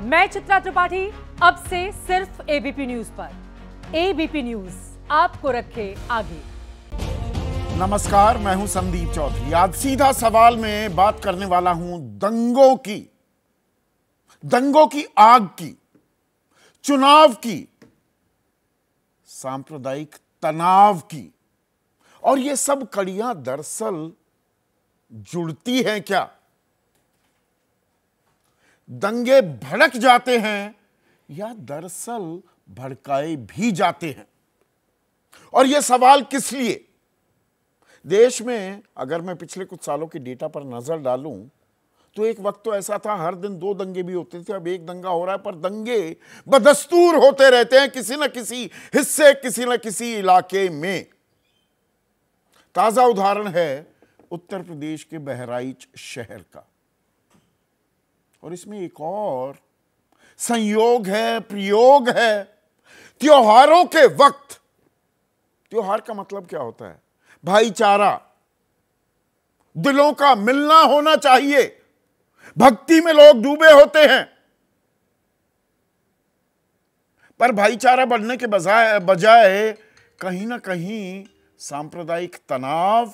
मैं चित्रा त्रिपाठी, अब से सिर्फ एबीपी न्यूज पर। एबीपी न्यूज आपको रखे आगे। नमस्कार, मैं हूं संदीप चौधरी। आज सीधा सवाल में बात करने वाला हूं दंगों की आग की, चुनाव की, सांप्रदायिक तनाव की। और ये सब कड़ियां दरअसल जुड़ती हैं क्या? दंगे भड़क जाते हैं या दरअसल भड़काए भी जाते हैं? और यह सवाल किस लिए? देश में अगर मैं पिछले कुछ सालों के डेटा पर नजर डालूं तो एक वक्त तो ऐसा था हर दिन 2 दंगे भी होते थे। अब एक दंगा हो रहा है, पर दंगे बदस्तूर होते रहते हैं किसी न किसी हिस्से, किसी न किसी इलाके में। ताजा उदाहरण है उत्तर प्रदेश के बहराइच शहर का। और इसमें एक और संयोग है, प्रयोग है। त्योहारों के वक्त, त्योहार का मतलब क्या होता है? भाईचारा, दिलों का मिलना होना चाहिए। भक्ति में लोग डूबे होते हैं, पर भाईचारा बढ़ने के बजाय कहीं ना कहीं सांप्रदायिक तनाव,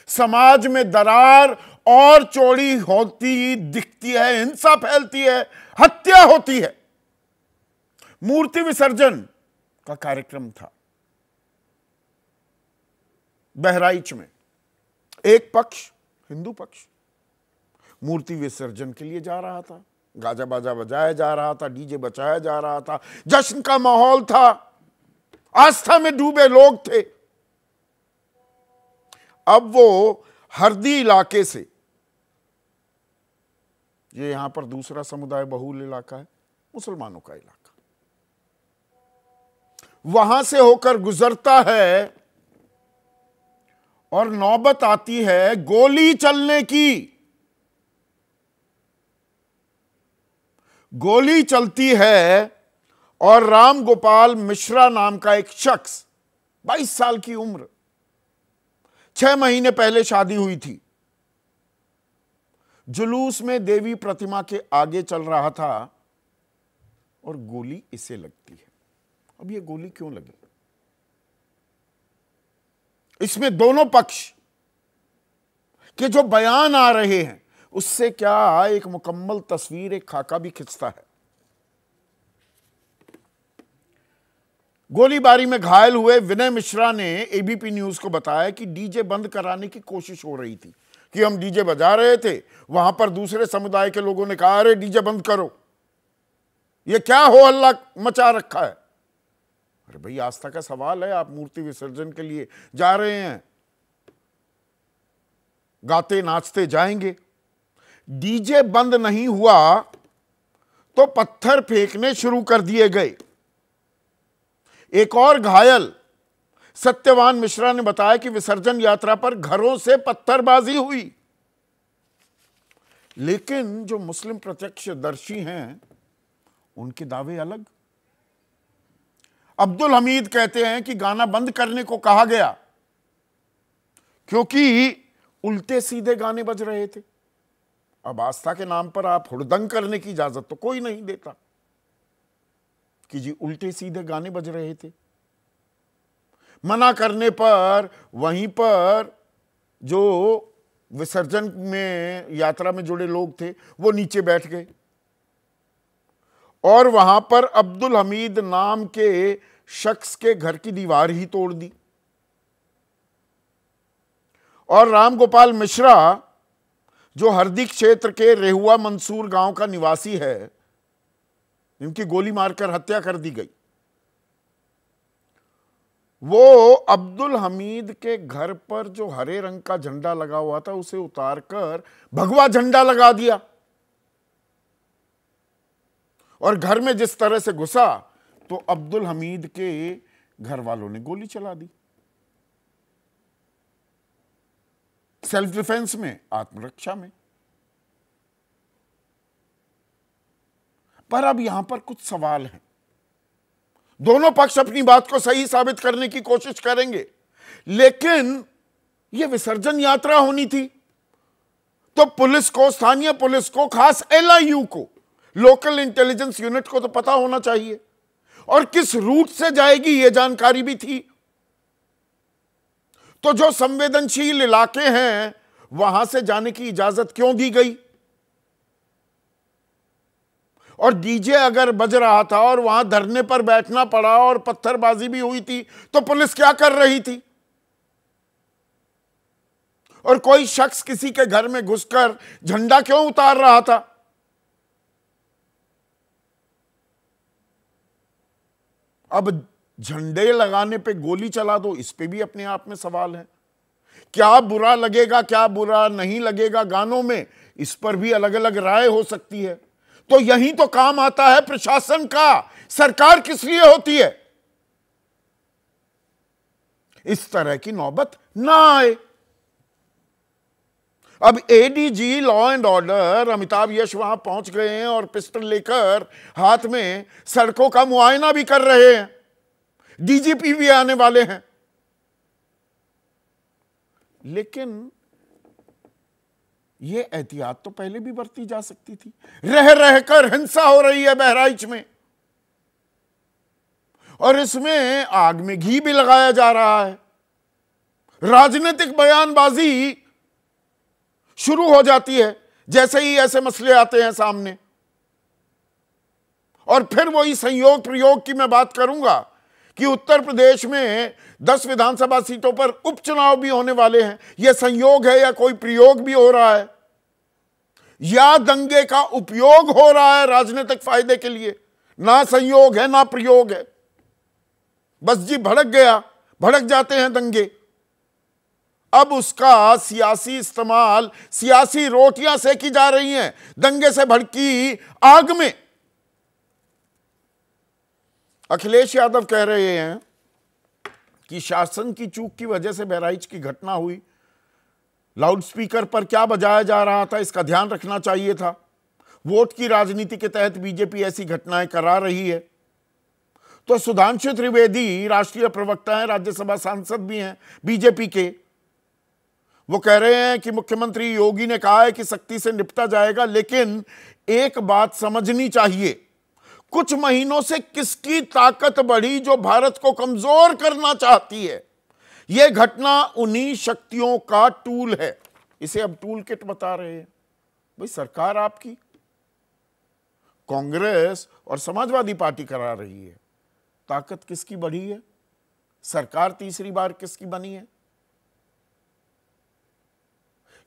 समाज में दरार और चौड़ी होती दिखती है, हिंसा फैलती है, हत्या होती है। मूर्ति विसर्जन का कार्यक्रम था बहराइच में। एक पक्ष, हिंदू पक्ष, मूर्ति विसर्जन के लिए जा रहा था, गाजा बाजा बजाया जा रहा था, डीजे बजाया जा रहा था, जश्न का माहौल था, आस्था में डूबे लोग थे। अब वो हरदी इलाके से, ये यहां पर दूसरा समुदाय बहुल इलाका है, मुसलमानों का इलाका, वहां से होकर गुजरता है और नौबत आती है गोली चलने की। गोली चलती है और राम गोपाल मिश्रा नाम का एक शख्स, 22 साल की उम्र, 6 महीने पहले शादी हुई थी, जुलूस में देवी प्रतिमा के आगे चल रहा था और गोली इसे लगती है। अब ये गोली क्यों लगी? इसमें दोनों पक्ष के जो बयान आ रहे हैं उससे क्या एक मुकम्मल तस्वीर, एक खाका भी खिंचता है। गोलीबारी में घायल हुए विनय मिश्रा ने एबीपी न्यूज को बताया कि डीजे बंद कराने की कोशिश हो रही थी, कि हम डीजे बजा रहे थे, वहां पर दूसरे समुदाय के लोगों ने कहा अरे डीजे बंद करो, ये क्या हो हल्ला मचा रखा है। अरे भाई, आस्था का सवाल है, आप मूर्ति विसर्जन के लिए जा रहे हैं, गाते नाचते जाएंगे। डीजे बंद नहीं हुआ तो पत्थर फेंकने शुरू कर दिए गए। एक और घायल सत्यवान मिश्रा ने बताया कि विसर्जन यात्रा पर घरों से पत्थरबाजी हुई। लेकिन जो मुस्लिम प्रत्यक्षदर्शी हैं उनके दावे अलग। अब्दुल हमीद कहते हैं कि गाना बंद करने को कहा गया क्योंकि उल्टे सीधे गाने बज रहे थे। अब आस्था के नाम पर आप हुड़दंग करने की इजाजत तो कोई नहीं देता कि जी उल्टे सीधे गाने बज रहे थे। मना करने पर वहीं पर जो विसर्जन में, यात्रा में जुड़े लोग थे वो नीचे बैठ गए और वहां पर अब्दुल हमीद नाम के शख्स के घर की दीवार ही तोड़ दी। और राम गोपाल मिश्रा, जो हरदी क्षेत्र के रेहुआ मंसूर गांव का निवासी है, इनकी गोली मारकर हत्या कर दी गई। वो अब्दुल हमीद के घर पर जो हरे रंग का झंडा लगा हुआ था उसे उतारकर भगवा झंडा लगा दिया और घर में जिस तरह से घुसा तो अब्दुल हमीद के घर वालों ने गोली चला दी। सेल्फ डिफेंस में, आत्मरक्षा में। पर अब यहां पर कुछ सवाल हैं। दोनों पक्ष अपनी बात को सही साबित करने की कोशिश करेंगे, लेकिन यह विसर्जन यात्रा होनी थी तो पुलिस को, स्थानीय पुलिस को, खास एलआईयू को लोकल इंटेलिजेंस यूनिट को तो पता होना चाहिए, और किस रूट से जाएगी यह जानकारी भी थी। तो जो संवेदनशील इलाके हैं वहां से जाने की इजाजत क्यों दी गई? और डीजे अगर बज रहा था और वहां धरने पर बैठना पड़ा और पत्थरबाजी भी हुई थी, तो पुलिस क्या कर रही थी? और कोई शख्स किसी के घर में घुसकर झंडा क्यों उतार रहा था? अब झंडे लगाने पे गोली चला दो, इस पे भी अपने आप में सवाल है। क्या बुरा लगेगा, क्या बुरा नहीं लगेगा गानों में, इस पर भी अलग अलग राय हो सकती है। तो यही तो काम आता है प्रशासन का। सरकार किस लिए होती है? इस तरह की नौबत ना आए। अब ADG law and order Amitabh Yash वहां पहुंच गए हैं और पिस्टल लेकर हाथ में सड़कों का मुआयना भी कर रहे हैं। डीजीपी भी आने वाले हैं। लेकिन यह एहतियात तो पहले भी बरती जा सकती थी। रह रहकर हिंसा हो रही है बहराइच में, और इसमें आग में घी भी लगाया जा रहा है। राजनीतिक बयानबाजी शुरू हो जाती है जैसे ही ऐसे मसले आते हैं सामने। और फिर वही संयोग प्रयोग की मैं बात करूंगा कि उत्तर प्रदेश में 10 विधानसभा सीटों पर उपचुनाव भी होने वाले हैं। यह संयोग है या कोई प्रयोग भी हो रहा है, या दंगे का उपयोग हो रहा है राजनीतिक फायदे के लिए? ना संयोग है ना प्रयोग है, बस जी भड़क गया, भड़क जाते हैं दंगे। अब उसका सियासी इस्तेमाल, सियासी रोटियां सेकी जा रही हैं दंगे से भड़की आग में। अखिलेश यादव कह रहे हैं कि शासन की चूक की वजह से बहराइच की घटना हुई। लाउडस्पीकर पर क्या बजाया जा रहा था, इसका ध्यान रखना चाहिए था। वोट की राजनीति के तहत बीजेपी ऐसी घटनाएं करा रही है। तो सुधांशु त्रिवेदी राष्ट्रीय प्रवक्ता हैं, राज्यसभा सांसद भी हैं बीजेपी के। वो कह रहे हैं कि मुख्यमंत्री योगी ने कहा है कि सख्ती से निपटा जाएगा, लेकिन एक बात समझनी चाहिए, कुछ महीनों से किसकी ताकत बढ़ी जो भारत को कमजोर करना चाहती है। यह घटना उन्हीं शक्तियों का टूल है। इसे अब टूल किट बता रहे हैं। भाई सरकार आपकी, कांग्रेस और समाजवादी पार्टी करा रही है। ताकत किसकी बढ़ी है? सरकार तीसरी बार किसकी बनी है?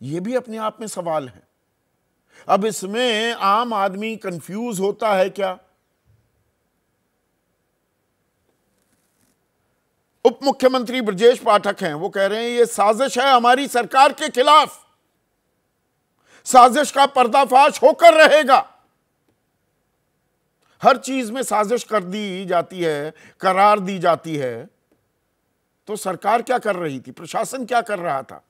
यह भी अपने आप में सवाल है। अब इसमें आम आदमी कंफ्यूज होता है क्या? उप मुख्यमंत्री ब्रजेश पाठक हैं, वो कह रहे हैं यह साजिश है हमारी सरकार के खिलाफ। साजिश का पर्दाफाश होकर रहेगा। हर चीज में साजिश कर दी जाती है, करार दी जाती है। तो सरकार क्या कर रही थी, प्रशासन क्या कर रहा था?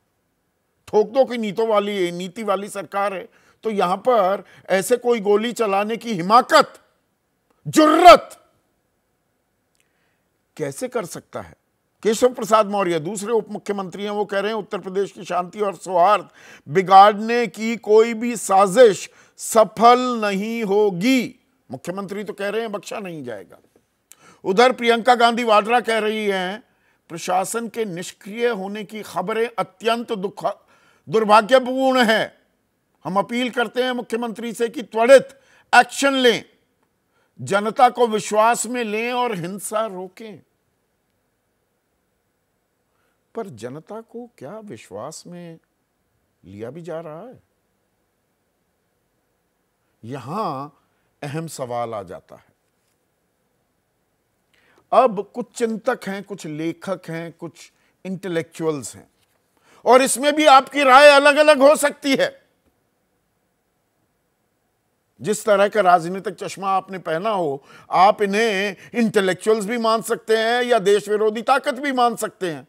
ठोक दो की नीति वाली सरकार है, तो यहां पर ऐसे कोई गोली चलाने की हिमाकत, जुर्रत कैसे कर सकता है? केशव प्रसाद मौर्य दूसरे उप मुख्यमंत्री हैं, वो कह रहे हैं उत्तर प्रदेश की शांति और सौहार्द बिगाड़ने की कोई भी साजिश सफल नहीं होगी। मुख्यमंत्री तो कह रहे हैं बख्शा नहीं जाएगा। उधर प्रियंका गांधी वाड्रा कह रही हैं प्रशासन के निष्क्रिय होने की खबरें अत्यंत दुर्भाग्यपूर्ण है। हम अपील करते हैं मुख्यमंत्री से कि त्वरित एक्शन लें, जनता को विश्वास में लें और हिंसा रोकें। पर जनता को क्या विश्वास में लिया भी जा रहा है? यहां अहम सवाल आ जाता है। अब कुछ चिंतक हैं, कुछ लेखक हैं, कुछ इंटेलेक्चुअल्स हैं, और इसमें भी आपकी राय अलग अलग हो सकती है। जिस तरह का राजनीतिक चश्मा आपने पहना हो, आप इन्हें इंटेलेक्चुअल्स भी मान सकते हैं या देश विरोधी ताकत भी मान सकते हैं।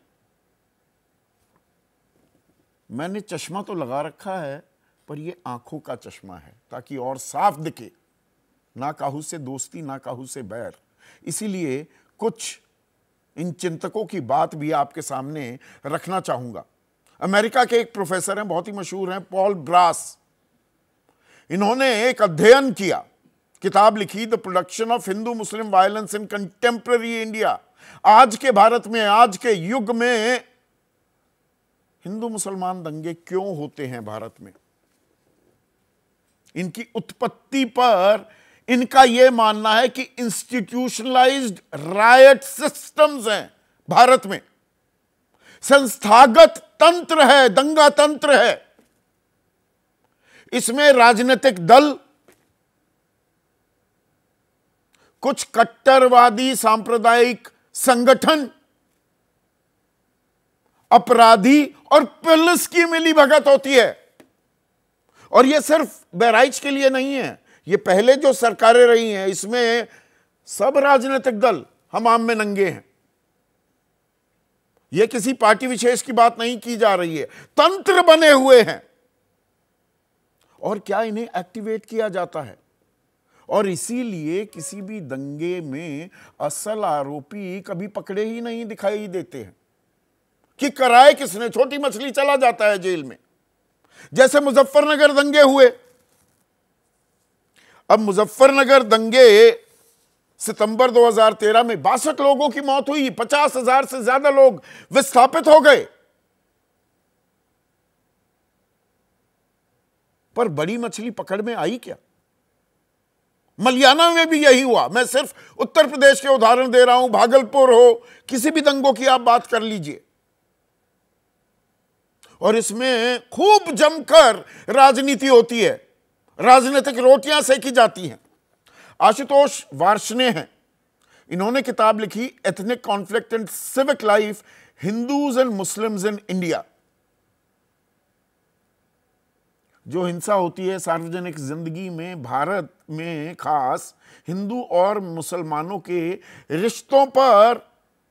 मैंने चश्मा तो लगा रखा है, पर यह आंखों का चश्मा है ताकि और साफ दिखे। ना काहू से दोस्ती, ना काहू से बैर। इसीलिए कुछ इन चिंतकों की बात भी आपके सामने रखना चाहूंगा। अमेरिका के एक प्रोफेसर हैं, बहुत ही मशहूर हैं, पॉल ब्रास। इन्होंने एक अध्ययन किया किताब लिखी, the production of Hindu Muslim violence in contemporary India. आज के भारत में, आज के युग में हिंदू मुसलमान दंगे क्यों होते हैं भारत में, इनकी उत्पत्ति पर इनका यह मानना है कि इंस्टीट्यूशनलाइज्ड रायट सिस्टम्स हैं भारत में, संस्थागत तंत्र है, दंगा तंत्र है। इसमें राजनीतिक दल, कुछ कट्टरवादी सांप्रदायिक संगठन, अपराधी और पुलिस की मिलीभगत होती है। और यह सिर्फ बहराइच के लिए नहीं है, ये पहले जो सरकारें रही हैं इसमें सब राजनीतिक दल हम आम में नंगे हैं। यह किसी पार्टी विशेष की बात नहीं की जा रही है, तंत्र बने हुए हैं। और क्या इन्हें एक्टिवेट किया जाता है, और इसीलिए किसी भी दंगे में असल आरोपी कभी पकड़े ही नहीं दिखाई देते हैं कि कराए किसने, छोटी मछली चला जाता है जेल में। जैसे मुजफ्फरनगर दंगे हुए। अब मुजफ्फरनगर दंगे सितंबर 2013 में 62 लोगों की मौत हुई, 50,000 से ज्यादा लोग विस्थापित हो गए। पर बड़ी मछली पकड़ में आई क्या? मलियाना में भी यही हुआ। मैं सिर्फ उत्तर प्रदेश के उदाहरण दे रहा हूं, भागलपुर हो, किसी भी दंगों की आप बात कर लीजिए, और इसमें खूब जमकर राजनीति होती है, राजनीतिक रोटियां सेकी जाती हैं। आशुतोष वार्ष्णेय हैं, इन्होंने किताब लिखी, ethnic conflict and civic life, Hindus and Muslims in India. जो हिंसा होती है सार्वजनिक जिंदगी में भारत में, खास हिंदू और मुसलमानों के रिश्तों पर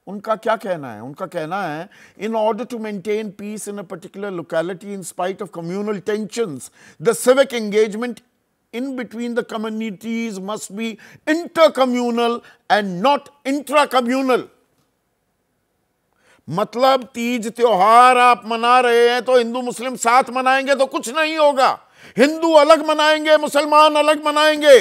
उनका क्या कहना है? उनका कहना है, in order to maintain peace in a particular locality in spite of communal tensions, the civic engagement in between the communities must be intercommunal and not intracommunal। मतलब तीज त्योहार आप मना रहे हैं तो हिंदू मुस्लिम साथ मनाएंगे तो कुछ नहीं होगा, हिंदू अलग मनाएंगे, मुसलमान अलग मनाएंगे,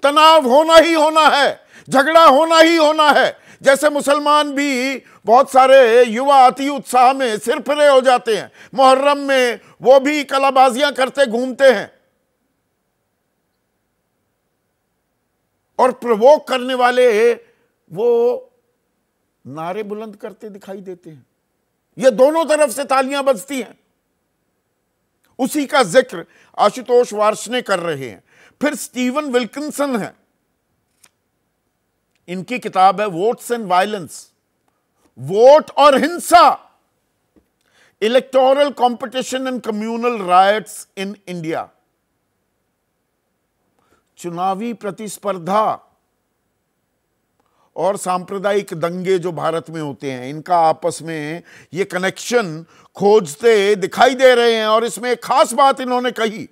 तनाव होना ही होना है, झगड़ा होना ही होना है। जैसे मुसलमान भी बहुत सारे युवा अति उत्साह में सिरफिरे हो जाते हैं, मुहर्रम में वो भी कलाबाजियां करते घूमते हैं और प्रवोक करने वाले वो नारे बुलंद करते दिखाई देते हैं। ये दोनों तरफ से तालियां बजती हैं। उसी का जिक्र आशुतोष वार्ष्णेय कर रहे हैं। फिर स्टीवन विल्किंसन है, इनकी किताब है वोट्स एंड वायलेंस, वोट और हिंसा, electoral competition and communal riots in India. चुनावी प्रतिस्पर्धा और सांप्रदायिक दंगे जो भारत में होते हैं, इनका आपस में ये कनेक्शन खोजते दिखाई दे रहे हैं। और इसमें एक खास बात इन्होंने कही,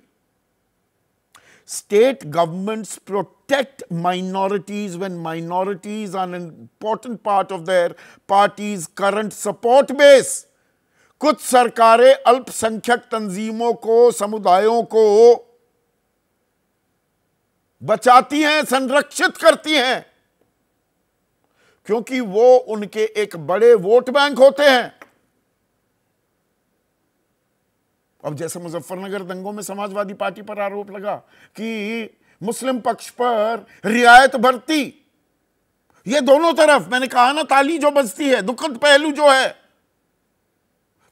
state governments protect minorities when minorities are an important part of their parties current support base. कुछ सरकारें अल्पसंख्यक तंजीमों को, समुदायों को बचाती हैं, संरक्षित करती हैं, क्योंकि वो उनके एक बड़े वोट बैंक होते हैं। अब जैसे मुजफ्फरनगर दंगों में समाजवादी पार्टी पर आरोप लगा कि मुस्लिम पक्ष पर रियायत बरती, ये दोनों तरफ, मैंने कहा ना, ताली जो बजती है, दुखद पहलू जो है।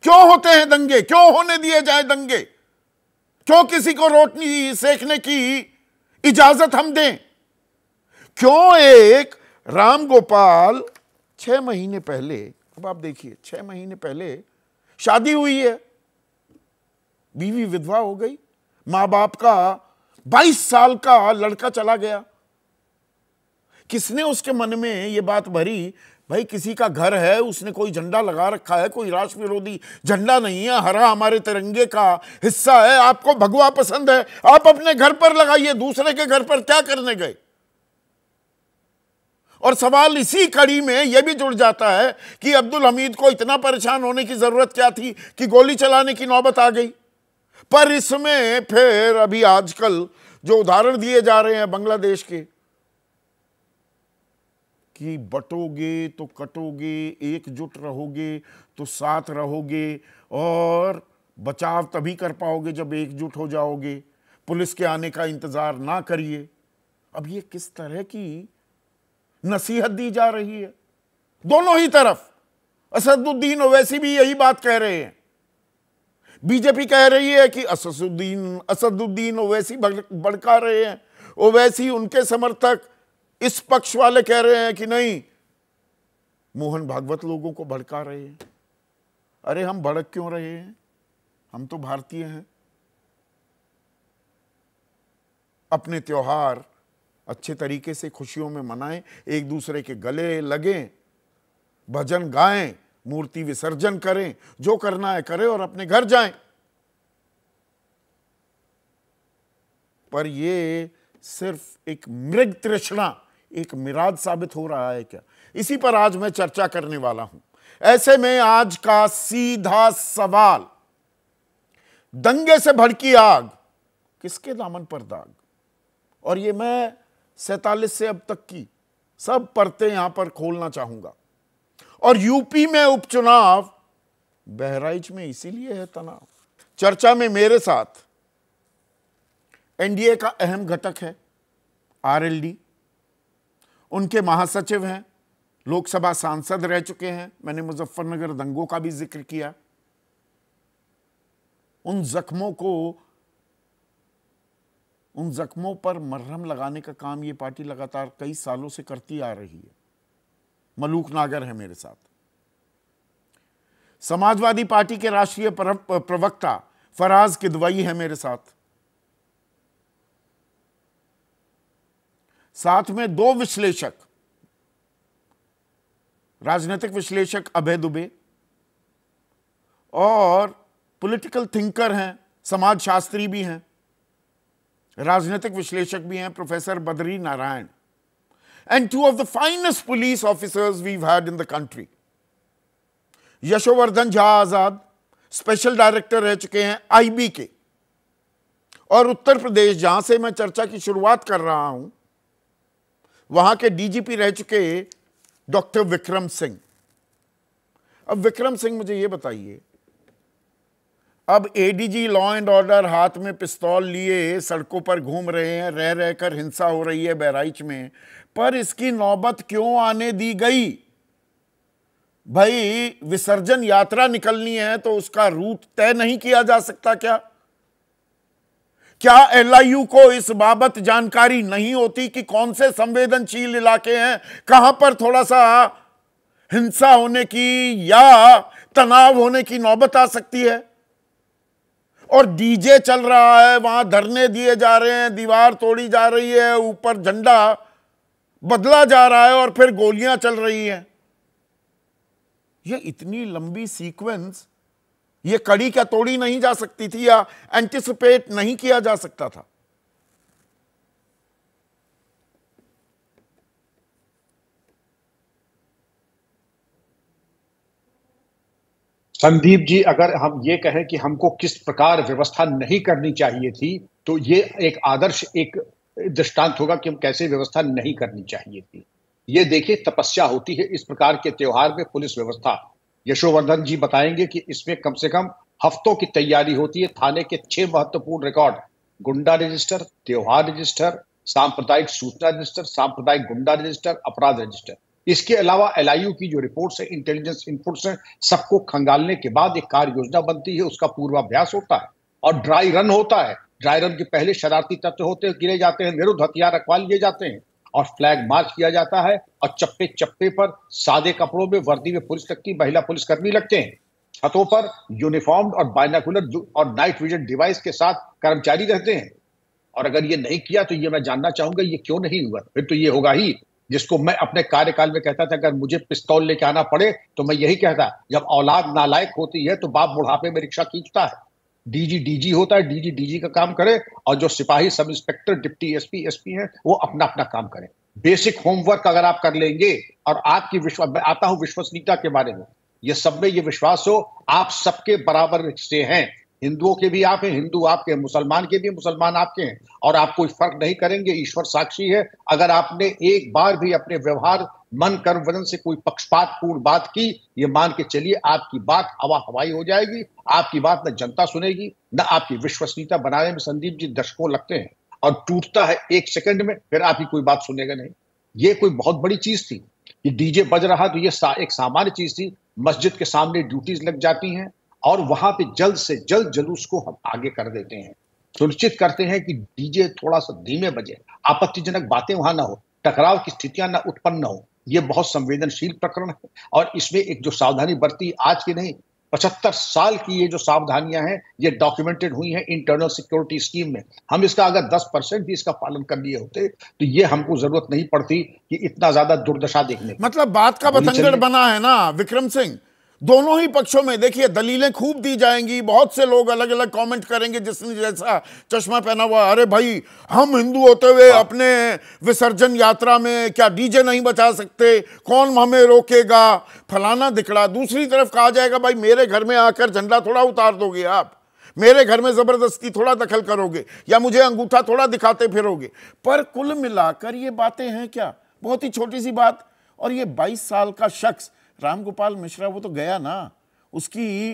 क्यों होते हैं दंगे? क्यों होने दिए जाए दंगे? क्यों किसी को रोटनी सेकने की इजाजत हम दें? क्यों एक राम गोपाल 6 महीने पहले, अब आप देखिए 6 महीने पहले शादी हुई है, बीवी विधवा हो गई, मां बाप का 22 साल का लड़का चला गया। किसने उसके मन में यह बात भरी, भाई किसी का घर है, उसने कोई झंडा लगा रखा है, कोई राष्ट्र विरोधी झंडा नहीं है, हरा हमारे तिरंगे का हिस्सा है, आपको भगवा पसंद है, आप अपने घर पर लगाइए, दूसरे के घर पर क्या करने गए? और सवाल इसी कड़ी में यह भी जुड़ जाता है कि अब्दुल हमीद को इतना परेशान होने की जरूरत क्या थी कि गोली चलाने की नौबत आ गई? पर इसमें फिर अभी आजकल जो उदाहरण दिए जा रहे हैं बांग्लादेश के, कि बटोगे तो कटोगे, एकजुट रहोगे तो साथ रहोगे, और बचाव तभी कर पाओगे जब एकजुट हो जाओगे, पुलिस के आने का इंतजार ना करिए। अब ये किस तरह की नसीहत दी जा रही है दोनों ही तरफ। असदुद्दीन ओवैसी भी यही बात कह रहे हैं, बीजेपी कह रही है कि असदुद्दीन ओवैसी भड़का रहे हैं, ओवैसी उनके समर्थक इस पक्ष वाले कह रहे हैं कि नहीं, मोहन भागवत लोगों को भड़का रहे हैं। अरे हम भड़क क्यों रहे हैं? हम तो भारतीय हैं। अपने त्योहार अच्छे तरीके से खुशियों में मनाएं, एक दूसरे के गले लगें, भजन गाएं, मूर्ति विसर्जन करें, जो करना है करें और अपने घर जाएं। पर ये सिर्फ एक मृग तृष्णा, एक मिराज साबित हो रहा है क्या? इसी पर आज मैं चर्चा करने वाला हूं। ऐसे में आज का सीधा सवाल, दंगे से भड़की आग, किसके दामन पर दाग? और ये मैं 47 से अब तक की सब परतें यहां पर खोलना चाहूंगा। और यूपी में उपचुनाव, बहराइच में इसीलिए है तनाव। चर्चा में मेरे साथ एनडीए का अहम घटक है आरएलडी, उनके महासचिव हैं, लोकसभा सांसद रह चुके हैं, मैंने मुजफ्फरनगर दंगों का भी जिक्र किया। उन जख्मों पर मरहम लगाने का काम ये पार्टी लगातार कई सालों से करती आ रही है। मलूक नागर है मेरे साथ, समाजवादी पार्टी के राष्ट्रीय प्रवक्ता फराज किदवई है मेरे साथ में दो विश्लेषक, राजनीतिक विश्लेषक अभय दुबे और पॉलिटिकल थिंकर हैं, समाजशास्त्री भी हैं, राजनीतिक विश्लेषक भी हैं, professor Badri Narayan, and two of the finest police officers we've had in the country. Yashovardhan Jha Azad special director रह चुके हैं आईबी के, और उत्तर प्रदेश जहां से मैं चर्चा की शुरुआत कर रहा हूं वहां के डीजीपी रह चुके डॉक्टर विक्रम सिंह। अब विक्रम सिंह, मुझे यह बताइए, अब एडीजी लॉ एंड ऑर्डर हाथ में पिस्तौल लिए सड़कों पर घूम रहे हैं, रह रहकर हिंसा हो रही है बहराइच में, पर इसकी नौबत क्यों आने दी गई? भाई विसर्जन यात्रा निकलनी है तो उसका रूट तय नहीं किया जा सकता क्या? क्या एलआईयू को इस बाबत जानकारी नहीं होती कि कौन से संवेदनशील इलाके हैं, कहां पर थोड़ा सा हिंसा होने की या तनाव होने की नौबत आ सकती है? और डीजे चल रहा है, वहां धरने दिए जा रहे हैं, दीवार तोड़ी जा रही है, ऊपर झंडा बदला जा रहा है और फिर गोलियां चल रही हैं। ये इतनी लंबी सीक्वेंस, ये कड़ी क्या तोड़ी नहीं जा सकती थी या एंटिसिपेट नहीं किया जा सकता था? संदीप जी, अगर हम ये कहें कि हमको किस प्रकार व्यवस्था नहीं करनी चाहिए थी, तो ये एक आदर्श, एक दृष्टांत होगा कि हम कैसे व्यवस्था नहीं करनी चाहिए थी। ये देखिए, तपस्या होती है इस प्रकार के त्योहार में पुलिस व्यवस्था। यशोवर्धन जी बताएंगे कि इसमें कम से कम हफ्तों की तैयारी होती है। थाने के 6 महत्वपूर्ण रिकॉर्ड, गुंडा रजिस्टर, त्योहार रजिस्टर, सांप्रदायिक सूचना रजिस्टर, सांप्रदायिक गुंडा रजिस्टर, अपराध रजिस्टर। इसके अलावा एलआईयू की जो रिपोर्ट्स है, इंटेलिजेंस इनपुट्स हैं, सबको खंगालने के बाद एक कार्य योजना बनती है, उसका पूर्वाभ्यास होता है और ड्राई रन होता है। ड्राई रन के पहले शरारती तत्व होते हैं, गिरे जाते हैं, निरुद्ध हथियार रखवा लिए जाते हैं और फ्लैग मार्च किया जाता है और चप्पे चप्पे पर सादे कपड़ों में, वर्दी में पुलिस लगती, महिला पुलिसकर्मी लगते हैं। छतों पर यूनिफॉर्म और बाइनोकुलर और नाइट विजन डिवाइस के साथ कर्मचारी रहते हैं। और अगर ये नहीं किया तो ये मैं जानना चाहूंगा ये क्यों नहीं हुआ? फिर तो ये होगा ही जिसको मैं अपने कार्यकाल में कहता था, अगर मुझे पिस्तौल लेके आना पड़े तो मैं यही कहता, जब औलाद नालायक होती है तो बाप बुढ़ापे में रिक्शा खींचता है। डीजी डीजी होता है, डीजी डीजी का काम करे और जो सिपाही sub inspector, deputy SP SP हैं वो अपना अपना काम करें। बेसिक होमवर्क अगर आप कर लेंगे और आपकी विश्वास, मैं आता हूं विश्वसनीयता के बारे में, ये सब में ये विश्वास हो आप सबके बराबर से हैं, हिंदुओं के भी आप हैं, हिंदू आपके, मुसलमान के भी मुसलमान आपके हैं, और आप कोई फर्क नहीं करेंगे। ईश्वर साक्षी है, अगर आपने एक बार भी अपने व्यवहार, मन, कर्म, वचन से कोई पक्षपातपूर्ण बात की, ये मान के चलिए आपकी बात हवा हवाई हो जाएगी। आपकी बात न जनता सुनेगी, न आपकी विश्वसनीयता बनाने में संदीप जी दशकों लगते हैं, और टूटता है 1 सेकंड में, फिर आपकी कोई बात सुनेगा नहीं। ये कोई बहुत बड़ी चीज थी, ये डीजे बज रहा तो ये एक सामान्य चीज थी। मस्जिद के सामने ड्यूटीज लग जाती हैं, और वहां पे जल्द से जल्द जुलूस को हम आगे कर देते हैं, सुनिश्चित करते हैं कि डीजे थोड़ा सा धीमे बजे, आपत्तिजनक बातें वहां ना हो, टकराव की स्थितियां ना उत्पन्न हो। ये बहुत संवेदनशील प्रकरण है, और इसमें एक जो सावधानी बरती, आज की नहीं 75 साल की ये जो सावधानियां हैं, ये डॉक्यूमेंटेड हुई हैं इंटरनल सिक्योरिटी स्कीम में। हम इसका अगर 10% भी इसका पालन कर लिए होते तो ये हमको जरूरत नहीं पड़ती कि इतना ज्यादा दुर्दशा देखने की। मतलब बात का बतंगड़ बना है ना विक्रम सिंह, दोनों ही पक्षों में। देखिए दलीलें खूब दी जाएंगी, बहुत से लोग अलग अलग कमेंट करेंगे, जिसने जैसा चश्मा पहना हुआ, अरे भाई हम हिंदू होते हुए अपने विसर्जन यात्रा में क्या डीजे नहीं बचा सकते, कौन हमें रोकेगा, फलाना दिखड़ा। दूसरी तरफ कहा जाएगा भाई मेरे घर में आकर झंडा थोड़ा उतार दोगे आप, मेरे घर में जबरदस्ती थोड़ा दखल करोगे, या मुझे अंगूठा थोड़ा दिखाते फिरोगे। पर कुल मिलाकर ये बातें हैं क्या, बहुत ही छोटी सी बात। और ये 22 साल का शख्स रामगोपाल मिश्रा, वो तो गया ना, उसकी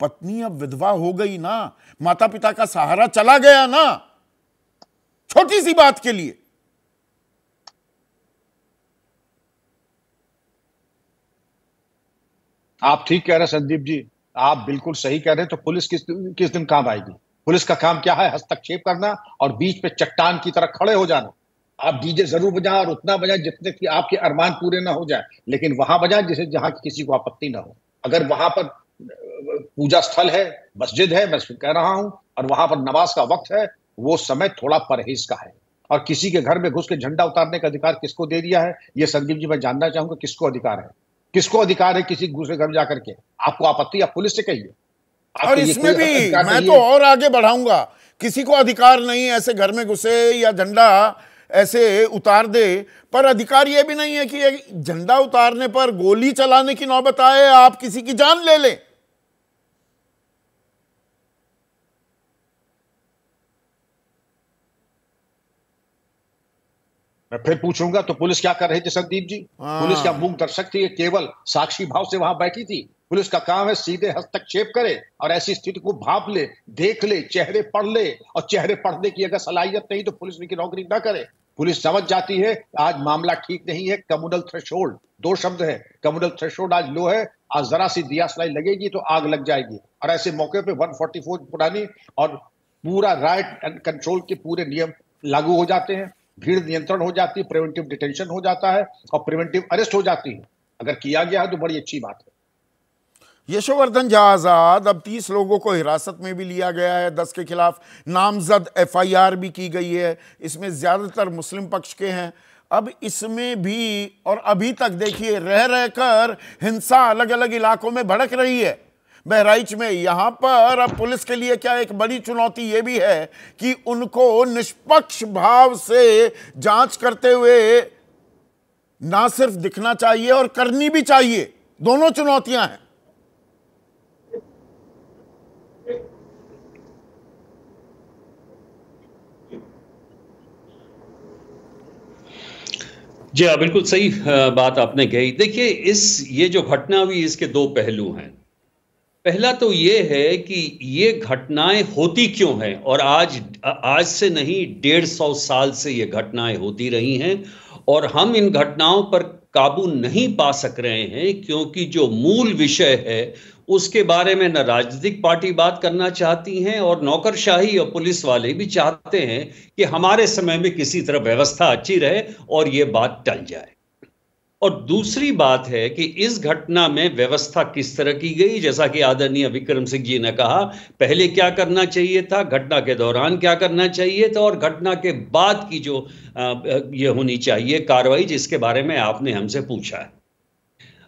पत्नी अब विधवा हो गई ना, माता पिता का सहारा चला गया ना, छोटी सी बात के लिए। आप ठीक कह रहे हैं संदीप जी, आप बिल्कुल सही कह रहे हैं। तो पुलिस किस दिन काम आएगी? पुलिस का काम क्या है? हस्तक्षेप करना और बीच पे चट्टान की तरह खड़े हो जाना। आप डीजे जरूर बजाएं, और उतना बजाएं जितने कि आपके अरमान पूरे ना हो जाए, लेकिन वहां बजाएं जिसे जहां किसी को आपत्ति ना हो। अगर वहां पर पूजा स्थल है, मस्जिद है, मैं कह रहा हूं, और वहां पर नमाज का वक्त है, वो समय थोड़ा परहेज का है। और किसी के घर में घुस के झंडा उतारने का अधिकार किसको दे दिया है, ये संदीप जी मैं जानना चाहूंगा, किसको अधिकार है? किसको अधिकार है किसी दूसरे घर में जाकर के? आपको आपत्ति, आप पुलिस से कहिए। और इसमें भी मैं तो और आगे बढ़ाऊंगा, किसी को अधिकार नहीं ऐसे घर में घुसे या झंडा ऐसे उतार दे, पर अधिकार यह भी नहीं है कि झंडा उतारने पर गोली चलाने की नौबत आए, आप किसी की जान ले लें। मैं फिर पूछूंगा तो पुलिस क्या कर रही थी संदीप जी? पुलिस क्या मूक दर्शक थी? केवल साक्षी भाव से वहां बैठी थी? पुलिस का काम है सीधे हस्तक्षेप करे और ऐसी स्थिति को भांप ले, देख ले, चेहरे पढ़ ले, और चेहरे पढ़ने की अगर सलाहियत नहीं तो पुलिस की नौकरी ना करे। पुलिस समझ जाती है आज मामला ठीक नहीं है। कम्युनल थ्रेशोल्ड, 2 शब्द है, कम्युनल थ्रेशोल्ड आज लो है, आज जरा सी दियासलाई लगेगी तो आग लग जाएगी। और ऐसे मौके पे 144 पुरानी और पूरा राइट एंड कंट्रोल के पूरे नियम लागू हो जाते हैं, भीड़ नियंत्रण हो जाती है, प्रिवेंटिव डिटेंशन हो जाता है और प्रिवेंटिव अरेस्ट हो जाती है। अगर किया गया है तो बड़ी अच्छी बात है। यशोवर्धन झा आजाद, अब 30 लोगों को हिरासत में भी लिया गया है, 10 के खिलाफ नामजद FIR भी की गई है, इसमें ज्यादातर मुस्लिम पक्ष के हैं। अब इसमें भी, और अभी तक देखिए रह रहकर हिंसा अलग अलग इलाकों में भड़क रही है। बहराइच में, यहां पर अब पुलिस के लिए क्या एक बड़ी चुनौती यह भी है कि उनको निष्पक्ष भाव से जांच करते हुए ना सिर्फ दिखना चाहिए और करनी भी चाहिए, दोनों चुनौतियां हैं। जी हाँ, बिल्कुल सही बात आपने कही। देखिए ये जो घटना हुई इसके 2 पहलू हैं। पहला तो ये है कि ये घटनाएं होती क्यों हैं, और आज से नहीं 150 साल से ये घटनाएं होती रही हैं, और हम इन घटनाओं पर काबू नहीं पा सक रहे हैं क्योंकि जो मूल विषय है उसके बारे में न राजनीतिक पार्टी बात करना चाहती हैं और नौकरशाही और पुलिस वाले भी चाहते हैं कि हमारे समय में किसी तरह व्यवस्था अच्छी रहे और ये बात टल जाए। और दूसरी बात है कि इस घटना में व्यवस्था किस तरह की गई, जैसा कि आदरणीय विक्रम सिंह जी ने कहा, पहले क्या करना चाहिए था, घटना के दौरान क्या करना चाहिए था, और घटना के बाद की जो ये होनी चाहिए कार्रवाई, जिसके बारे में आपने हमसे पूछा है।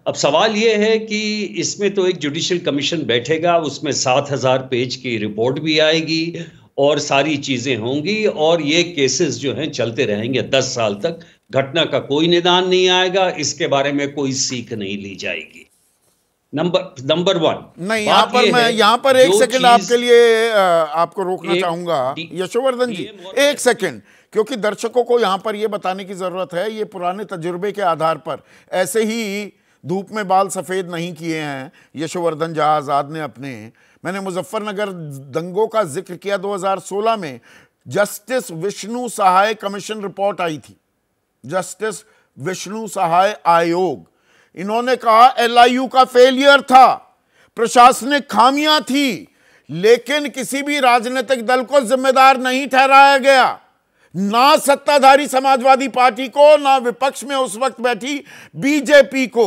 अब सवाल यह है कि इसमें तो एक जुडिशियल कमीशन बैठेगा, उसमें 7000 पेज की रिपोर्ट भी आएगी और सारी चीज़ें होंगी, और ये केसेस जो हैं चलते रहेंगे 10 साल तक। घटना का कोई निदान नहीं आएगा, इसके बारे में कोई सीख नहीं ली जाएगी। Number one. नहीं, यहाँ पर एक सेकंड आपके लिए आपको रोकना चाहूंगा यशोवर्धन जी, एक सेकंड, क्योंकि दर्शकों को यहाँ पर यह बताने की जरूरत है, ये पुराने तजुर्बे के आधार पर ऐसे ही धूप में बाल सफेद नहीं किए हैं यशोवर्धन झा आजाद ने अपने। मैंने मुजफ्फरनगर दंगों का जिक्र किया, 2016 में जस्टिस विष्णु सहाय कमीशन रिपोर्ट आई थी, जस्टिस विष्णु सहाय आयोग। इन्होंने कहा LIU का फेलियर था, प्रशासनिक खामियां थी, लेकिन किसी भी राजनीतिक दल को जिम्मेदार नहीं ठहराया गया, ना सत्ताधारी समाजवादी पार्टी को, ना विपक्ष में उस वक्त बैठी बीजेपी को।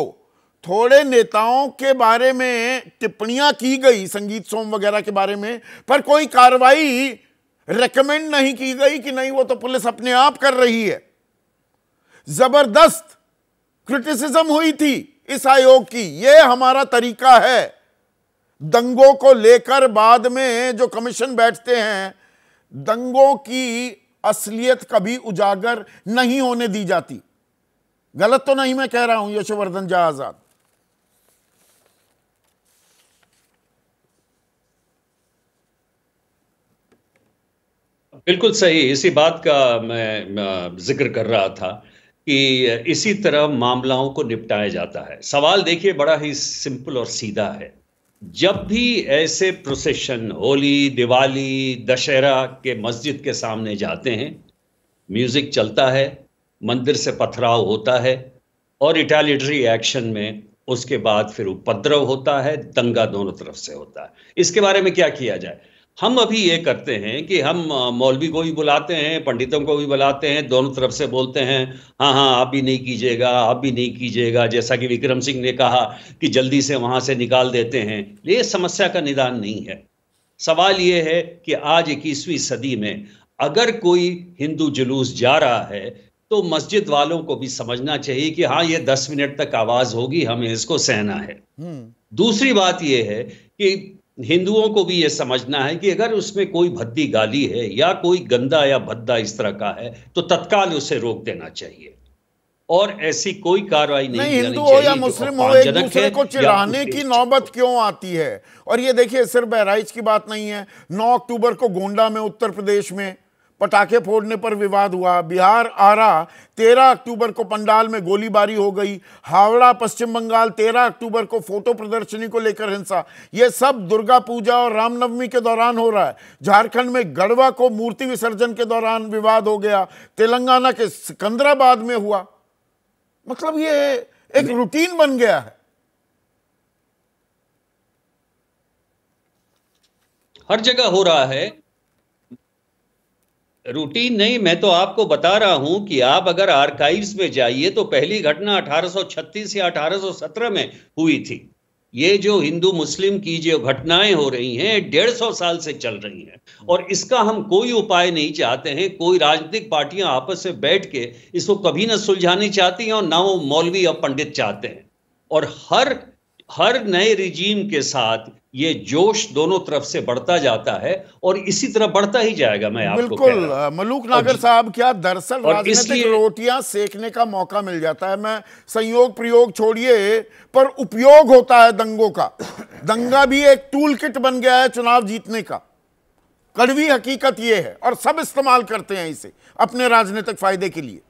थोड़े नेताओं के बारे में टिप्पणियां की गई, संगीत सोम वगैरह के बारे में, पर कोई कार्रवाई रेकमेंड नहीं की गई कि नहीं वो तो पुलिस अपने आप कर रही है। जबरदस्त क्रिटिसिज्म हुई थी इस आयोग की। यह हमारा तरीका है, दंगों को लेकर बाद में जो कमीशन बैठते हैं, दंगों की असलियत कभी उजागर नहीं होने दी जाती। गलत तो नहीं मैं कह रहा हूं यशोवर्धन झा आजाद? बिल्कुल सही, इसी बात का मैं जिक्र कर रहा था कि इसी तरह मामलों को निपटाया जाता है। सवाल देखिए बड़ा ही सिंपल और सीधा है। जब भी ऐसे प्रोसेशन होली, दिवाली, दशहरा के मस्जिद के सामने जाते हैं, म्यूजिक चलता है, मंदिर से पथराव होता है और रिटेलिएटरी एक्शन में उसके बाद फिर उपद्रव होता है, दंगा दोनों तरफ से होता है। इसके बारे में क्या किया जाए? हम अभी ये करते हैं कि हम मौलवी को भी बुलाते हैं, पंडितों को भी बुलाते हैं, दोनों तरफ से बोलते हैं हाँ आप भी नहीं कीजिएगा, आप भी नहीं कीजिएगा, जैसा कि विक्रम सिंह ने कहा कि जल्दी से वहां से निकाल देते हैं। ये समस्या का निदान नहीं है। सवाल ये है कि आज 21वीं सदी में अगर कोई हिंदू जुलूस जा रहा है तो मस्जिद वालों को भी समझना चाहिए कि हाँ ये 10 मिनट तक आवाज होगी, हमें इसको सहना है। दूसरी बात यह है कि हिंदुओं को भी यह समझना है कि अगर उसमें कोई भद्दी गाली है या कोई गंदा या भद्दा इस तरह का है तो तत्काल उसे रोक देना चाहिए और ऐसी कोई कार्रवाई नहीं हिंदू हो या मुस्लिम हो, एक दूसरे को चिढ़ाने की नौबत क्यों आती है? और ये देखिए सिर्फ बहराइच की बात नहीं है। 9 अक्टूबर को गोंडा में उत्तर प्रदेश में पटाखे फोड़ने पर विवाद हुआ, बिहार आरा 13 अक्टूबर को पंडाल में गोलीबारी हो गई, हावड़ा पश्चिम बंगाल 13 अक्टूबर को फोटो प्रदर्शनी को लेकर हिंसा। यह सब दुर्गा पूजा और रामनवमी के दौरान हो रहा है। झारखंड में गढ़वा को मूर्ति विसर्जन के दौरान विवाद हो गया, तेलंगाना के सिकंदराबाद में हुआ। मतलब ये एक रूटीन बन गया है। हर जगह हो रहा है। रूटीन नहीं, मैं तो आपको बता रहा हूं कि आप अगर आर्काइव्स में जाइए तो पहली घटना 1836 या 1817 में हुई थी। ये जो हिंदू मुस्लिम की जो घटनाएं हो रही हैं 150 साल से चल रही हैं और इसका हम कोई उपाय नहीं चाहते हैं। कोई राजनीतिक पार्टियां आपस में बैठ के इसको कभी ना सुलझानी चाहती हैं और ना वो मौलवी और पंडित चाहते हैं। और हर नए रिजीम के साथ ये जोश दोनों तरफ से बढ़ता जाता है और इसी तरह बढ़ता ही जाएगा। मैं आपको बिल्कुल मलूक नागर साहब, क्या दरअसल राजनीतिक रोटियां सेकने का मौका मिल जाता है। मैं संयोग प्रयोग छोड़िए, पर उपयोग होता है दंगों का। दंगा भी एक टूल किट बन गया है चुनाव जीतने का। कड़वी हकीकत यह है और सब इस्तेमाल करते हैं इसे अपने राजनीतिक फायदे के लिए।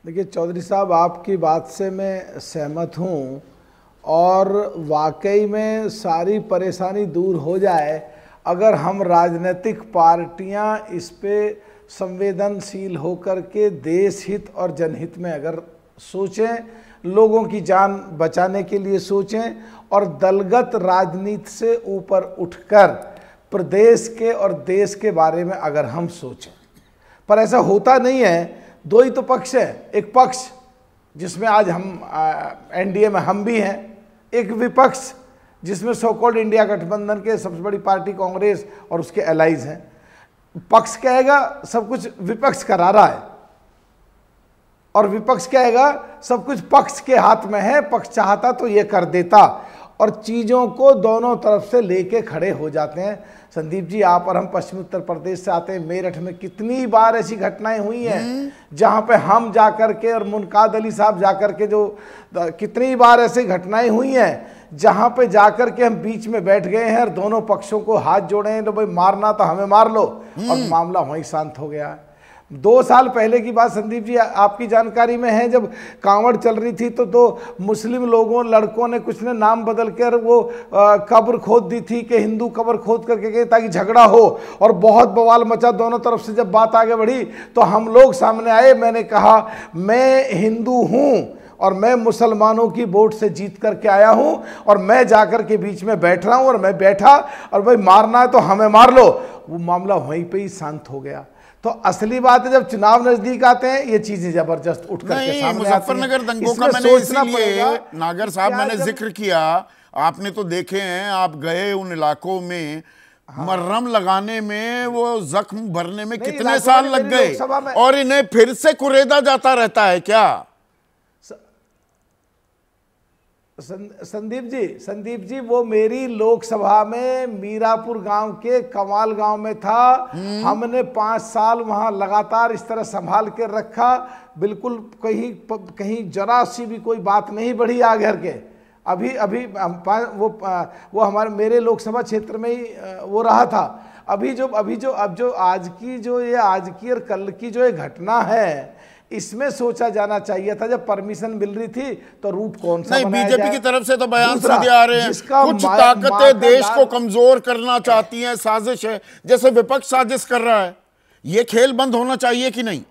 देखिए चौधरी साहब, आपकी बात से मैं सहमत हूँ और वाकई में सारी परेशानी दूर हो जाए अगर हम राजनीतिक पार्टियाँ इस पे संवेदनशील होकर के देश हित और जनहित में अगर सोचें, लोगों की जान बचाने के लिए सोचें और दलगत राजनीति से ऊपर उठकर प्रदेश के और देश के बारे में अगर हम सोचें। पर ऐसा होता नहीं है। दो ही तो पक्ष है, एक पक्ष जिसमें आज हम एनडीए में हम भी हैं, एक विपक्ष जिसमें सो कॉल्ड इंडिया गठबंधन के सबसे बड़ी पार्टी कांग्रेस और उसके एलाइज हैं। पक्ष कहेगा सब कुछ विपक्ष करा रहा है और विपक्ष कहेगा सब कुछ पक्ष के हाथ में है, पक्ष चाहता तो ये कर देता। और चीज़ों को दोनों तरफ से लेके खड़े हो जाते हैं। संदीप जी, आप और हम पश्चिमी उत्तर प्रदेश से आते हैं। मेरठ में कितनी बार ऐसी घटनाएं हुई हैं जहां पे हम जाकर के और मुनकाद अली साहब जाकर के, जो कितनी बार ऐसी घटनाएं हुई हैं जहां पे जाकर के हम बीच में बैठ गए हैं और दोनों पक्षों को हाथ जोड़े हैं, तो भाई मारना तो हमें मार लो, और मामला वहीं शांत हो गया। 2 साल पहले की बात संदीप जी, आपकी जानकारी में है, जब कांवड़ चल रही थी तो मुस्लिम लोगों, लड़कों ने, कुछ ने नाम बदल कर वो कब्र खोद दी थी कि हिंदू कब्र खोद करके गए ताकि झगड़ा हो, और बहुत बवाल मचा। दोनों तरफ से जब बात आगे बढ़ी तो हम लोग सामने आए। मैंने कहा मैं हिंदू हूँ और मैं मुसलमानों की वोट से जीत करके आया हूं, और मैं जाकर के बीच में बैठ रहा हूं, और मैं बैठा, और भाई मारना है तो हमें मार लो। वो मामला वहीं पे ही शांत हो गया। तो असली बात है, जब चुनाव नजदीक आते हैं ये चीजें जबरदस्त उठ करके सामने आती हैं। मुजफ्फरनगर दंगों का मैंने इसलिए, नागर साहब, मैंने जिक्र किया, आपने तो देखे हैं, आप गए उन इलाकों में, मर्रम लगाने में, वो जख्म भरने में कितने साल लग गए, और इन्हें फिर से कुरेदा जाता रहता है क्या? संदीप जी, वो मेरी लोकसभा में मीरापुर गांव के कमाल गांव में था। हमने 5 साल वहां लगातार इस तरह संभाल के रखा, बिल्कुल कहीं जरा सी भी कोई बात नहीं बढ़ी आगे के। अभी वो हमारे मेरे लोकसभा क्षेत्र में ही वो रहा था। अब जो आज की और कल की जो ये घटना है, इसमें सोचा जाना चाहिए था, जब परमिशन मिल रही थी तो रूट कौन सा बनाया जाए। बीजेपी की तरफ से तो बयान सीधे आ रहे हैं, कुछ ताकतें देश को कमजोर करना चाहती हैं, साजिश है, जैसे विपक्ष साजिश कर रहा है। ये खेल बंद होना चाहिए कि नहीं?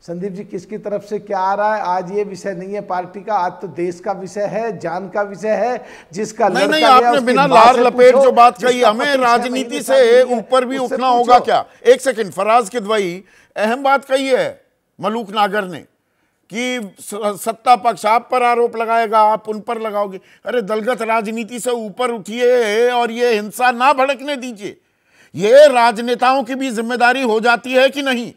संदीप जी, किसकी तरफ से क्या आ रहा है, आज ये विषय नहीं है पार्टी का, आज तो देश का विषय है, जान का विषय है, जिसका नहीं, आपने बिना लार लपेट जो बात कही, हमें राजनीति से ऊपर भी उठना होगा क्या? एक सेकंड, फराज किदवई, अहम बात कही है मलूक नागर ने कि सत्ता पक्ष आप पर आरोप लगाएगा, आप उन पर लगाओगे। अरे दलगत राजनीति से ऊपर उठिए और ये हिंसा ना भड़कने दीजिए। ये राजनेताओं की भी जिम्मेदारी हो जाती है कि नहीं?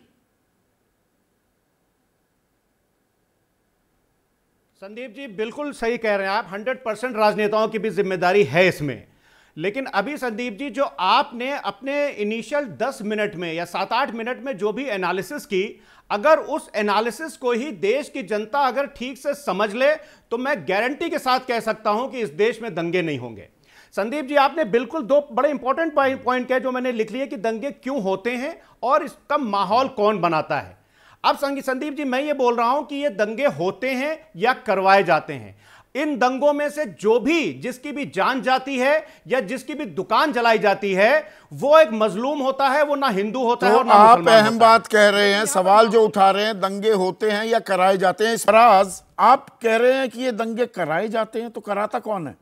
संदीप जी बिल्कुल सही कह रहे हैं आप, 100% राजनेताओं की भी जिम्मेदारी है इसमें। लेकिन अभी संदीप जी, जो आपने अपने इनिशियल 10 मिनट में या 7-8 मिनट में जो भी एनालिसिस की, अगर उस एनालिसिस को ही देश की जनता अगर ठीक से समझ ले तो मैं गारंटी के साथ कह सकता हूं कि इस देश में दंगे नहीं होंगे। संदीप जी, आपने बिल्कुल 2 बड़े इंपॉर्टेंट पॉइंट कहे जो मैंने लिख लिए कि दंगे क्यों होते हैं और इसका माहौल कौन बनाता है। अब संदीप जी, मैं ये बोल रहा हूं कि ये दंगे होते हैं या करवाए जाते हैं। इन दंगों में से जो भी, जिसकी भी जान जाती है या जिसकी भी दुकान जलाई जाती है, वो एक मजलूम होता है, वो ना हिंदू होता है और ना आप अहम बात कह रहे हैं, सवाल जो उठा रहे हैं, दंगे होते हैं या कराए जाते हैं। फराज, आप कह रहे हैं कि ये दंगे कराए जाते हैं, तो कराता कौन है?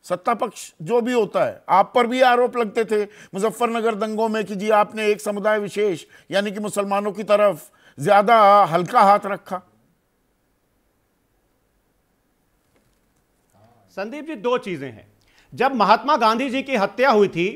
सत्ता पक्ष जो भी होता है। आप पर भी आरोप लगते थे मुजफ्फरनगर दंगों में कि जी आपने एक समुदाय विशेष यानी कि मुसलमानों की तरफ ज्यादा हल्का हाथ रखा। संदीप जी, 2 चीजें हैं। जब महात्मा गांधी जी की हत्या हुई थी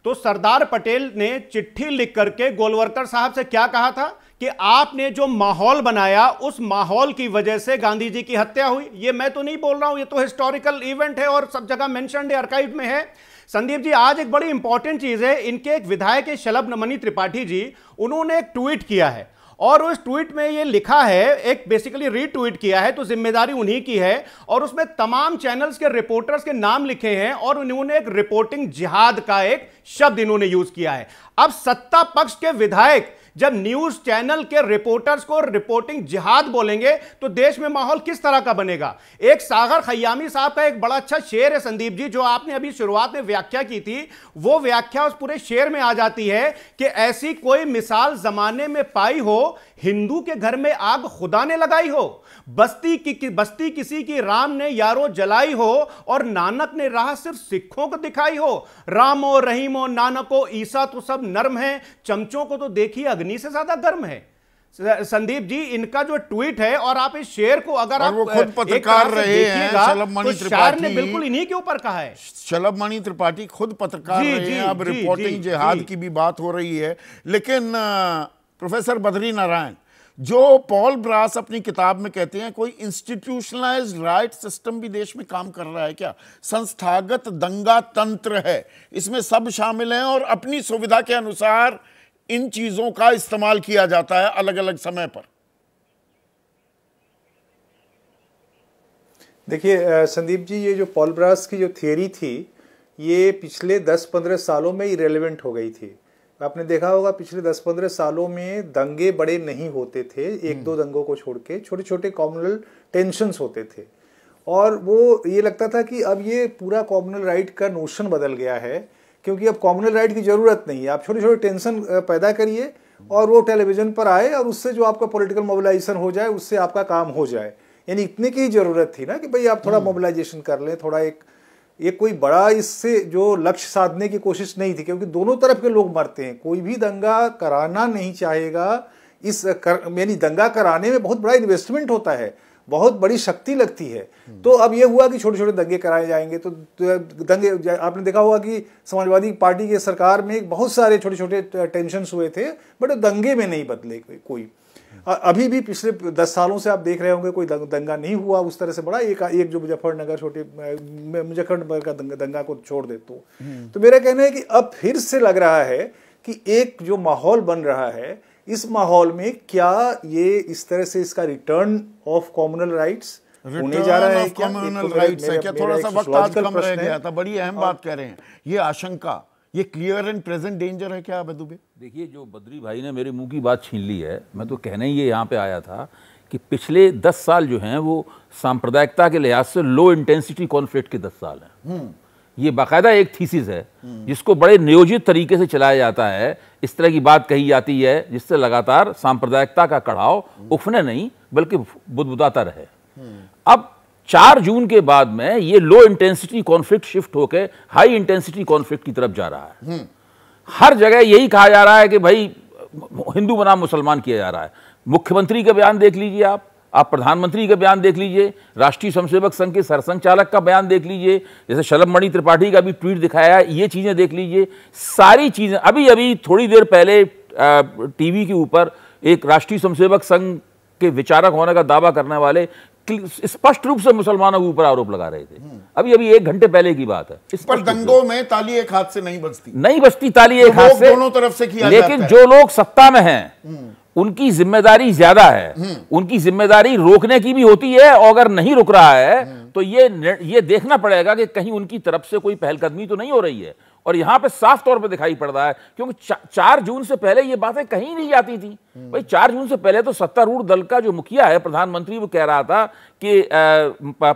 तो सरदार पटेल ने चिट्ठी लिख करके गोलवलकर साहब से क्या कहा था कि आपने जो माहौल बनाया, उस माहौल की वजह से गांधी जी की हत्या हुई। ये मैं तो नहीं बोल रहा हूं, ये तो हिस्टोरिकल इवेंट है और सब जगह मेंशन्ड है, आर्काइव में है। संदीप जी, आज एक बड़ी इंपॉर्टेंट चीज है, इनके एक विधायक है शलभमणि त्रिपाठी जी, उन्होंने एक ट्वीट किया है और उस ट्वीट में ये लिखा है, एक बेसिकली रीट्वीट किया है, तो जिम्मेदारी उन्हीं की है, और उसमें तमाम चैनल्स के रिपोर्टर्स के नाम लिखे हैं और उन्होंने एक रिपोर्टिंग जिहाद का एक शब्द इन्होंने यूज किया है। अब सत्ता पक्ष के विधायक जब न्यूज चैनल के रिपोर्टर्स को रिपोर्टिंग जिहाद बोलेंगे तो देश में माहौल किस तरह का बनेगा। एक सागर खयामी साहब का एक बड़ा अच्छा शेर है संदीप जी, जो आपने अभी शुरुआत में व्याख्या की थी, वो व्याख्या उस पूरे शेर में आ जाती है कि ऐसी कोई मिसाल जमाने में पाई हो, हिंदू के घर में आग खुदा ने लगाई हो, बस्ती किसी की राम ने यारो जलाई हो, और नानक ने राह सिर्फ सिखों को दिखाई हो। रामो रहीमो नानको ईसा तो सब नर्म है, चमचों को तो देखिए अग्नि से ज्यादा गर्म है। संदीप जी, इनका जो ट्वीट है, और आप इस शेर को अगर आप खुद पत्रकार रहे हैं, शलभमणि त्रिपाठी ने बिल्कुल इन्हीं के ऊपर कहा है। शलभमणि त्रिपाठी खुद पत्रकार रहे हैं, अब रिपोर्टिंग जिहाद की भी बात हो रही है। लेकिन प्रोफेसर बद्री नारायण, जो पॉल ब्रास अपनी किताब में कहते हैं, कोई इंस्टीट्यूशनलाइज्ड राइट सिस्टम भी देश में काम कर रहा है क्या? संस्थागत दंगा तंत्र है, इसमें सब शामिल हैं और अपनी सुविधा के अनुसार इन चीजों का इस्तेमाल किया जाता है अलग अलग समय पर। देखिए संदीप जी, ये जो पॉल ब्रास की जो थियरी थी ये पिछले 10-15 सालों में इरेलेवेंट हो गई थी। आपने देखा होगा पिछले 10-15 सालों में दंगे बड़े नहीं होते थे, एक दो दंगों को छोड़ के छोटे छोटे कॉम्युनल टेंशन्स होते थे, और वो ये लगता था कि अब ये पूरा कॉम्युनल राइट का नोशन बदल गया है, क्योंकि अब कॉम्युनल राइट की ज़रूरत नहीं है, आप छोटे छोटे टेंशन पैदा करिए और वो टेलीविज़न पर आए और उससे जो आपका पॉलिटिकल मोबिलाइजेशन हो जाए उससे आपका काम हो जाए। यानी इतने की ही ज़रूरत थी ना कि भाई आप थोड़ा मोबिलाइजेशन कर लें, थोड़ा एक कोई बड़ा इससे जो लक्ष्य साधने की कोशिश नहीं थी, क्योंकि दोनों तरफ के लोग मरते हैं, कोई भी दंगा कराना नहीं चाहेगा। यानी दंगा कराने में बहुत बड़ा इन्वेस्टमेंट होता है, बहुत बड़ी शक्ति लगती है। तो अब ये हुआ कि छोटे छोटे दंगे कराए जाएंगे, तो दंगे आपने देखा होगा कि समाजवादी पार्टी की सरकार में बहुत सारे छोटे छोटे टेंशन्स हुए थे, बट दंगे में नहीं बदले कोई। अभी भी पिछले 10 सालों से आप देख रहे होंगे कोई दंगा नहीं हुआ उस तरह से बड़ा। एक जो मुजफ्फरनगर मुजफ्फरनगर का दंगा को छोड़ दे तो मेरा कहना है कि अब फिर से लग रहा है कि एक जो माहौल बन रहा है, इस माहौल में क्या ये इस तरह से इसका रिटर्न ऑफ कॉम्युनल राइट्स होने जा रहा है क्या? कॉम्युनल राइट्स है क्या? थोड़ा सा वक्त आज कम रह गया था, बड़ी अहम बात कह रहे हैं, ये आशंका, ये क्लियर एंड प्रेजेंट डेंजर है क्या अवैध दुबे? देखिए, जो बद्री भाई ने मेरे मुंह की बात छीन ली है, मैं तो कहने ही ये यहाँ पे आया था कि पिछले 10 साल जो हैं वो सांप्रदायिकता के लिहाज से लो इंटेंसिटी कॉन्फ्लिक्ट के 10 साल हैं। ये बाकायदा एक थीसिस है जिसको बड़े नियोजित तरीके से चलाया जाता है। इस तरह की बात कही जाती है जिससे लगातार सांप्रदायिकता का कड़ाव उफने नहीं बल्कि बुदबुदाता रहे। अब 4 जून के बाद में ये लो इंटेंसिटी कॉन्फ्लिक्ट शिफ्ट होकर हाई इंटेंसिटी कॉन्फ्लिक्ट की तरफ जा रहा है। हर जगह यही कहा जा रहा है कि भाई हिंदू बनाम मुसलमान किया जा रहा है। मुख्यमंत्री का बयान देख लीजिए, आप प्रधानमंत्री का बयान देख लीजिए, राष्ट्रीय स्वयंसेवक संघ के सरसंघचालक का बयान देख लीजिए, जैसे शलभमणि त्रिपाठी का भी ट्वीट दिखाया है, ये चीजें देख लीजिए। सारी चीजें अभी थोड़ी देर पहले टीवी के ऊपर एक राष्ट्रीय स्वयंसेवक संघ के विचारक होने का दावा करने वाले स्पष्ट रूप से मुसलमानों के ऊपर आरोप लगा रहे थे। अभी 1 घंटे पहले की बात है। इस पर दंगों में ताली एक हाथ से नहीं बजती ताली एक हाथ से, दोनों तरफ से किया लेकिन जाता है। जो लोग सत्ता में हैं उनकी जिम्मेदारी ज्यादा है। उनकी जिम्मेदारी रोकने की भी होती है, और अगर नहीं रुक रहा है तो ये देखना पड़ेगा कि कहीं उनकी तरफ से कोई पहलकदमी तो नहीं हो रही है। और यहां पे साफ तौर पे दिखाई पड़ रहा है, क्योंकि 4 जून से पहले ये बातें कहीं नहीं जाती थी। भाई 4 जून से पहले तो सत्तारूढ़ दल का जो मुखिया है, प्रधानमंत्री, वो कह रहा था कि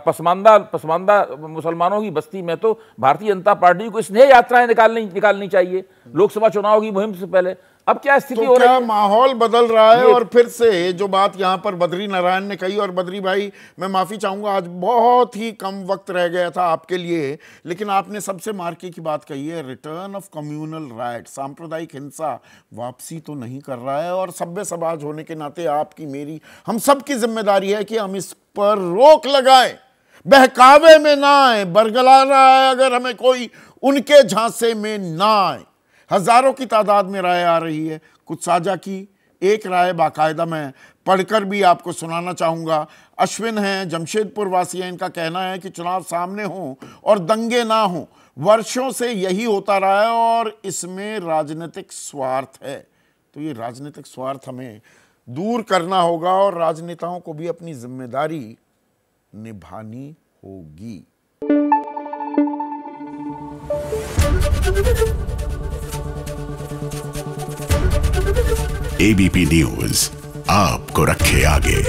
पसमानदा मुसलमानों की बस्ती में तो भारतीय जनता पार्टी को स्नेह यात्राएं निकालनी चाहिए लोकसभा चुनाव की मुहिम से पहले। अब क्या स्थिति हो रही है? माहौल बदल रहा है। और फिर से जो बात यहां पर बद्री नारायण ने कही, और बद्री भाई मैं माफी चाहूंगा, आज बहुत ही कम वक्त रह गया था आपके लिए, लेकिन आपने सबसे मार्के की बात कही है, रिटर्न ऑफ कम्युनल राइट। सांप्रदायिक हिंसा वापसी तो नहीं कर रहा है, और सभ्य समाज होने के नाते आपकी, मेरी, हम सब की जिम्मेदारी है कि हम इस पर रोक लगाएं, बहकावे में ना आए। बरगला रहा है अगर हमें कोई, उनके झांसे में ना आए। हजारों की तादाद में राय आ रही है, कुछ साझा की। एक राय बाकायदा मैं पढ़कर भी आपको सुनाना चाहूंगा। अश्विन हैं, जमशेदपुर वासी हैं, इनका कहना है कि चुनाव सामने हो और दंगे ना हो, वर्षों से यही होता रहा है और इसमें राजनीतिक स्वार्थ है। तो ये राजनीतिक स्वार्थ हमें दूर करना होगा और राजनेताओं को भी अपनी जिम्मेदारी निभानी होगी। एबीपी न्यूज आपको रखे आगे।